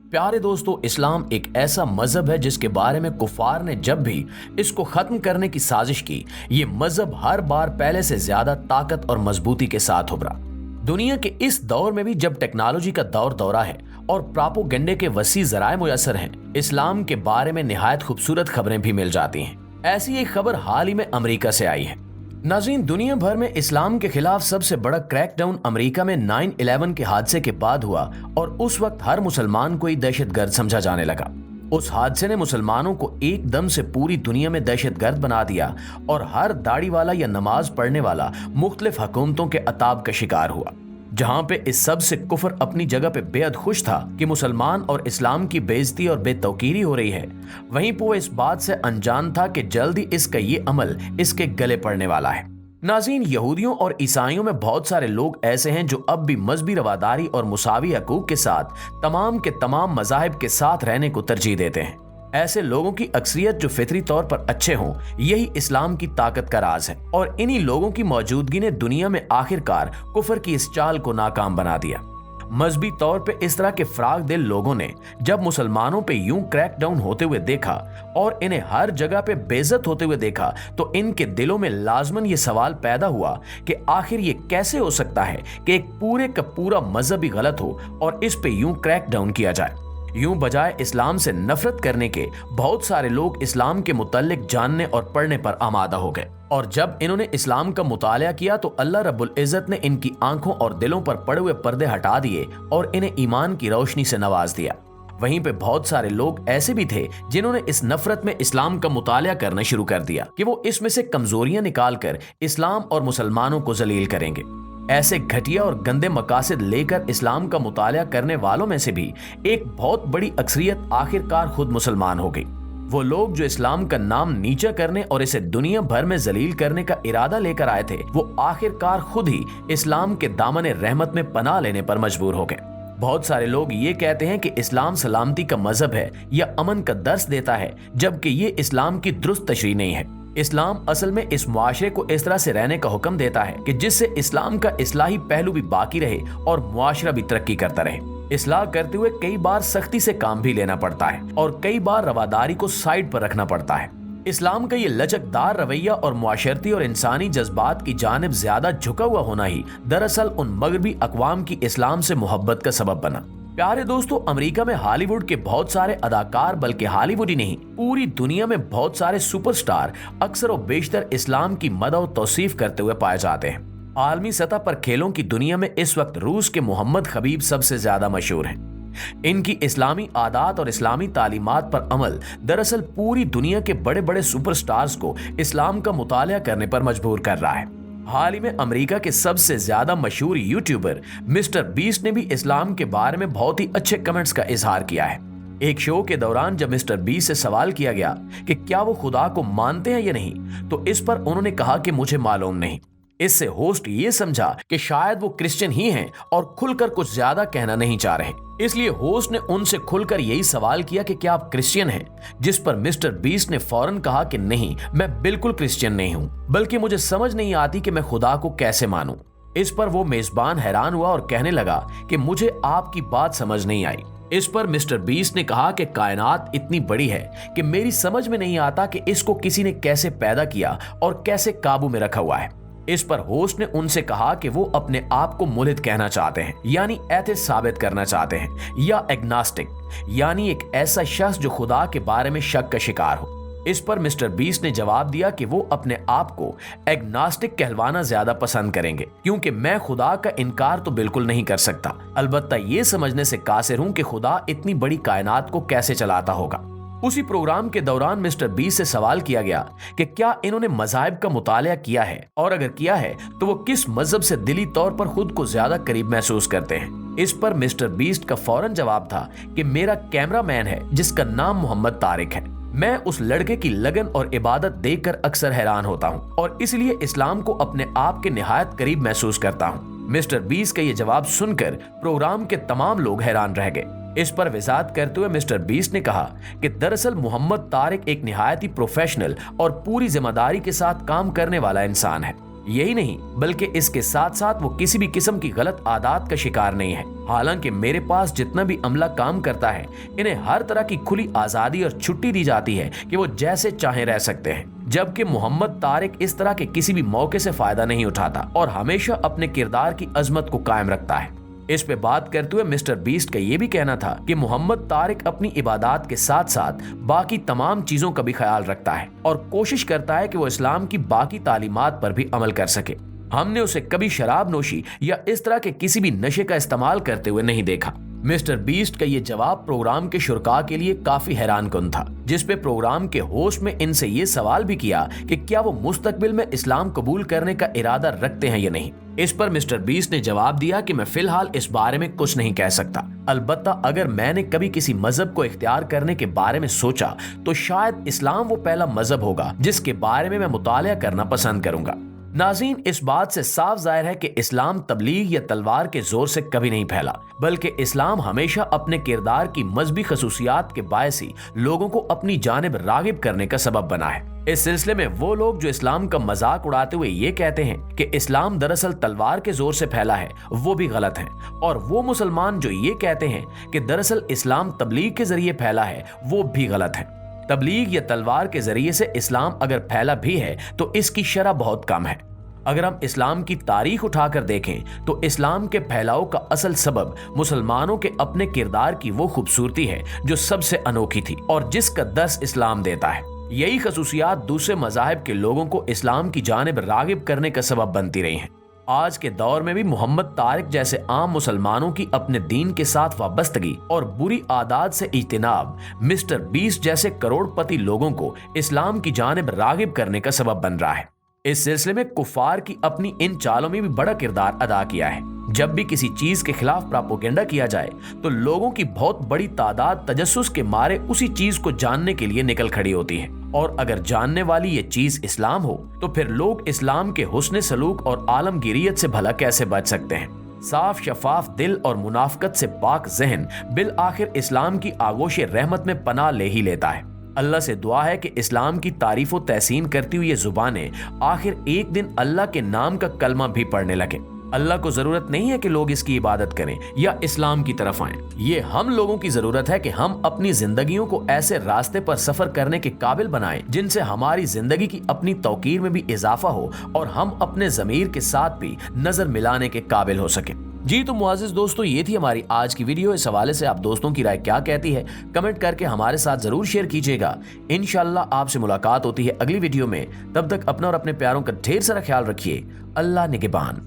प्यारे दोस्तों, इस्लाम एक ऐसा मजहब है जिसके बारे में कुफार ने जब भी इसको खत्म करने की साजिश की, ये मजहब हर बार पहले से ज्यादा ताकत और मजबूती के साथ उभरा। दुनिया के इस दौर में भी जब टेक्नोलॉजी का दौरा है और प्रोपेगेंडे के वसी जराए मुयसर हैं, इस्लाम के बारे में निहायत खूबसूरत खबरें भी मिल जाती हैं। ऐसी एक खबर हाल ही में अमेरिका से आई है। नाज़रीन, दुनिया भर में इस्लाम के खिलाफ सबसे बड़ा क्रैकडाउन अमेरिका में 9/11 के हादसे के बाद हुआ और उस वक्त हर मुसलमान को ही दहशतगर्द समझा जाने लगा। उस हादसे ने मुसलमानों को एकदम से पूरी दुनिया में दहशतगर्द बना दिया और हर दाढ़ी वाला या नमाज पढ़ने वाला मुख्तलिफ हुकूमतों के अताब का शिकार हुआ। जहां पे इस सब से कुफर अपनी जगह पे बेहद खुश था कि मुसलमान और इस्लाम की बेइज्जती और बेतौकीरी हो रही है, वहीं पे वो इस बात से अनजान था कि जल्दी इसका ये अमल इसके गले पड़ने वाला है। नाज़रीन, यहूदियों और ईसाइयों में बहुत सारे लोग ऐसे हैं जो अब भी मजहबी रवादारी और मुसावी हकूक के साथ तमाम के तमाम मज़ाहिब के साथ रहने को तरजीह देते हैं। ऐसे लोगों की अक्सरियत जो फितरी तौर पर अच्छे हों, यही इस्लाम की ताकत का राज है और इन्हीं लोगों की मौजूदगी ने दुनिया में आखिरकार कुफर की इस चाल को नाकाम बना दिया। मजहबी तौर पे इस तरह के फ्राग दिल लोगों ने जब मुसलमानों पे यूं क्रैकडाउन होते हुए देखा और इन्हें हर जगह पे बेइज्जत होते हुए देखा, तो इनके दिलों में लाजमन ये सवाल पैदा हुआ कि आखिर ये कैसे हो सकता है कि एक पूरे का पूरा मजहब ही गलत हो और इस पे यूं क्रैकडाउन किया जाए। यूं बजाय इस्लाम से नफरत करने के बहुत सारे लोग इस्लाम के मुतालिक जानने और पढ़ने पर आमादा हो गए और जब इन्होंने इस्लाम का मुतालिया किया तो अल्लाह रब्बुल इज्जत ने इनकी आंखों और दिलों पर पड़े हुए पर्दे हटा दिए और इन्हें ईमान की रोशनी से नवाज दिया। वहीं पे बहुत सारे लोग ऐसे भी थे जिन्होंने इस नफरत में इस्लाम का मुतालिया करना शुरू कर दिया कि वो इसमें से कमजोरियां निकालकर इस्लाम और मुसलमानों को जलील करेंगे। ऐसे घटिया और गंदे मकासद लेकर इस्लाम का मुतालिया करने वालों में से भी एक बहुत बड़ी अक्सरियत आखिरकार खुद मुसलमान हो गई। वो लोग जो इस्लाम का नाम नीचा करने और इसे दुनिया भर में जलील करने का इरादा लेकर आए थे, वो आखिरकार खुद ही इस्लाम के दामन रहमत में पनाह लेने पर मजबूर हो गए। बहुत सारे लोग ये कहते हैं कि इस्लाम सलामती का मजहब है या अमन का दर्स देता है, जबकि ये इस्लाम की दुरुस्त तशरीह नहीं है। इस्लाम असल में इस मुआशरे को इस तरह से रहने का हुक्म देता है कि जिससे इस्लाम का इस्लाही पहलू भी बाकी रहे और मुआशरा भी तरक्की करता रहे। इस्लाह करते हुए कई बार सख्ती से काम भी लेना पड़ता है और कई बार रवादारी को साइड पर रखना पड़ता है। इस्लाम का ये लचकदार रवैया और मुआशरती और इंसानी जज्बात की जानिब ज्यादा झुका हुआ होना ही दरअसल उन मगरबी अक़वाम की इस्लाम से मोहब्बत का सबब बना। प्यारे दोस्तों, अमेरिका में हॉलीवुड के बहुत सारे अदाकार, बल्कि हॉलीवुड ही नहीं पूरी दुनिया में बहुत सारे सुपरस्टार अक्सर और बेशतर इस्लाम की मदह और तौसीफ करते हुए पाए जाते हैं। आलमी सतह पर खेलों की दुनिया में इस वक्त रूस के मोहम्मद खबीब सबसे ज्यादा मशहूर हैं। इनकी इस्लामी आदात और इस्लामी तालीमात पर अमल दरअसल पूरी दुनिया के बड़े बड़े सुपरस्टार्स को इस्लाम का मुतालिया करने पर मजबूर कर रहा है। हाल ही में अमेरिका के सबसे ज्यादा मशहूर यूट्यूबर मिस्टर बीस्ट ने भी इस्लाम के बारे में बहुत ही अच्छे कमेंट्स का इजहार किया है। एक शो के दौरान जब मिस्टर बीस्ट से सवाल किया गया कि क्या वो खुदा को मानते हैं या नहीं, तो इस पर उन्होंने कहा कि मुझे मालूम नहीं। इससे होस्ट ये समझा कि शायद वो क्रिश्चियन ही हैं और खुलकर कुछ ज्यादा कहना नहीं चाह रहे। इसलिए होस्ट ने उनसे खुलकर यही सवाल किया कि क्या आप क्रिश्चियन हैं, जिस पर मिस्टर बीस्ट ने फौरन कहा कि नहीं, मैं बिल्कुल क्रिश्चियन नहीं हूं, बल्कि मुझे समझ नहीं आती कि मैं खुदा को कैसे मानूं। इस पर वो मेजबान हैरान हुआ और कहने लगा कि मुझे आपकी बात समझ नहीं आई। इस पर मिस्टर बीस्ट ने कहा कि कायनात इतनी बड़ी है कि मेरी समझ में नहीं आता कि इसको किसी ने कैसे पैदा किया और कैसे काबू में रखा हुआ है। इस पर होस्ट ने उनसे कहा कि वो अपने आप को मुल्हिद कहना चाहते हैं, यानी एथिस्ट साबित करना चाहते हैं, या एग्नास्टिक, यानी एक ऐसा शख्स जो खुदा के बारे में शक का शिकार हो। इस पर मिस्टर बीस्ट ने जवाब दिया कि वो अपने आप को एग्नास्टिक कहलवाना ज्यादा पसंद करेंगे, क्योंकि मैं खुदा का इनकार तो बिल्कुल नहीं कर सकता, अलबत्ता ये समझने से कासिर हूं कि खुदा इतनी बड़ी कायनात को कैसे चलाता होगा। उसी प्रोग्राम के दौरान मिस्टर बीस्ट से सवाल किया गया कि क्या इन्होंने मज़ाहिब का मुतालिया किया है और अगर किया है तो वो किस मजहब से दिली तौर पर खुद को ज्यादा करीब महसूस करते हैं। इस पर मिस्टर बीस्ट का फौरन जवाब था कि मेरा कैमरामैन है जिसका नाम मोहम्मद तारिक है। मैं उस लड़के की लगन और इबादत देखकर अक्सर हैरान होता हूँ और इसलिए इस्लाम को अपने आप के निहायत करीब महसूस करता हूँ। मिस्टर बीस्ट का ये जवाब सुनकर प्रोग्राम के तमाम लोग हैरान रह गए। इस पर वजाहत करते हुए मिस्टर बीस्ट ने कहा कि दरअसल मोहम्मद तारिक एक निहायती प्रोफेशनल और पूरी जिम्मेदारी के साथ काम करने वाला इंसान है। यही नहीं बल्कि इसके साथ साथ वो किसी भी किस्म की गलत आदत का शिकार नहीं है। हालांकि मेरे पास जितना भी अमला काम करता है, इन्हें हर तरह की खुली आजादी और छुट्टी दी जाती है कि वो जैसे चाहे रह सकते हैं, जबकि मोहम्मद तारिक इस तरह के किसी भी मौके से फायदा नहीं उठाता और हमेशा अपने किरदार की अजमत को कायम रखता है। इस पे बात करते हुए मिस्टर बीस्ट का ये भी कहना था कि मोहम्मद तारिक अपनी इबादत के साथ साथ बाकी तमाम चीजों का भी ख्याल रखता है और कोशिश करता है कि वो इस्लाम की बाकी तालीमात पर भी अमल कर सके। हमने उसे कभी शराब नोशी या इस तरह के किसी भी नशे का इस्तेमाल करते हुए नहीं देखा। मिस्टर बीस्ट का ये जवाब प्रोग्राम के शुरका के लिए काफी हैरानकुन था, जिसपे प्रोग्राम के होस्ट में इनसे ये सवाल भी किया कि क्या वो मुस्तकबिल में इस्लाम कबूल करने का इरादा रखते हैं या नहीं। इस पर मिस्टर बीस्ट ने जवाब दिया कि मैं फिलहाल इस बारे में कुछ नहीं कह सकता, अलबत्ता अगर मैंने कभी किसी मजहब को इख्तियार करने के बारे में सोचा तो शायद इस्लाम वो पहला मजहब होगा जिसके बारे में मैं मुतालिया करना पसंद करूंगा। नाज़रीन, इस बात से साफ जाहिर है कि इस्लाम तबलीग या तलवार के जोर से कभी नहीं फैला, बल्कि इस्लाम हमेशा अपने किरदार की मजहबी खसूसियात के बायस ही लोगों को अपनी जानिब रागिब करने का सबब बना है। इस सिलसिले में वो लोग जो इस्लाम का मजाक उड़ाते हुए ये कहते हैं कि इस्लाम दरअसल तलवार के जोर से फैला है, वो भी गलत है, और वो मुसलमान जो ये कहते हैं कि दरअसल इस्लाम तबलीग के जरिए फैला है, वो भी गलत है। तबलीग या तलवार के जरिए से इस्लाम अगर फैला भी है तो इसकी शरह बहुत कम है। अगर हम इस्लाम की तारीख उठाकर देखें तो इस्लाम के फैलाव का असल सबब मुसलमानों के अपने किरदार की वो खूबसूरती है जो सबसे अनोखी थी और जिसका दर्स इस्लाम देता है। यही खसूसियात दूसरे मज़ाहिब के लोगों को इस्लाम की जानिब रागिब करने का सबब बनती रही हैं। आज के दौर में भी मोहम्मद तारिक जैसे आम मुसलमानों की अपने दीन के साथ वाबस्तगी और बुरी आदत से इज्तिनाब मिस्टर बीस्ट जैसे करोड़पति लोगों को इस्लाम की जानिब रागिब करने का सबब बन रहा है। इस सिलसिले में कुफार की अपनी इन चालों में भी बड़ा किरदार अदा किया है। जब भी किसी चीज के खिलाफ प्रोपेगेंडा किया जाए तो लोगों की बहुत बड़ी तादाद तजस्सुस के मारे उसी चीज को जानने के लिए निकल खड़ी होती है, और अगर जानने वाली ये चीज इस्लाम हो तो फिर लोग इस्लाम के हुस्न सलूक और आलमगीरियत से भला कैसे बच सकते हैं। साफ शफाफ दिल और मुनाफकत से पाक जहन बिल आखिर इस्लाम की आगोश रहमत में पनाह ले ही लेता है। अल्लाह से दुआ है कि इस्लाम की तारीफ व तहसीन करती हुई ये जुबानें आखिर एक दिन अल्लाह के नाम का कलमा भी पढ़ने लगे। अल्लाह को जरूरत नहीं है कि लोग इसकी इबादत करें या इस्लाम की तरफ आएं। ये हम लोगों की जरूरत है कि हम अपनी जिंदगियों को ऐसे रास्ते पर सफर करने के काबिल बनाएं जिनसे हमारी जिंदगी की अपनी तौकीर में भी इजाफा हो और हम अपने ज़मीर के साथ भी नजर मिलाने के काबिल हो सके। जी तो मुआज़िज़ दोस्तों, ये थी हमारी आज की वीडियो। इस हवाले से आप दोस्तों की राय क्या कहती है कमेंट करके हमारे साथ जरूर शेयर कीजिएगा। इंशाअल्लाह आपसे मुलाकात होती है अगली वीडियो में। तब तक अपना और अपने प्यारों का ढेर सारा ख्याल रखिए। अल्लाह निगहबान।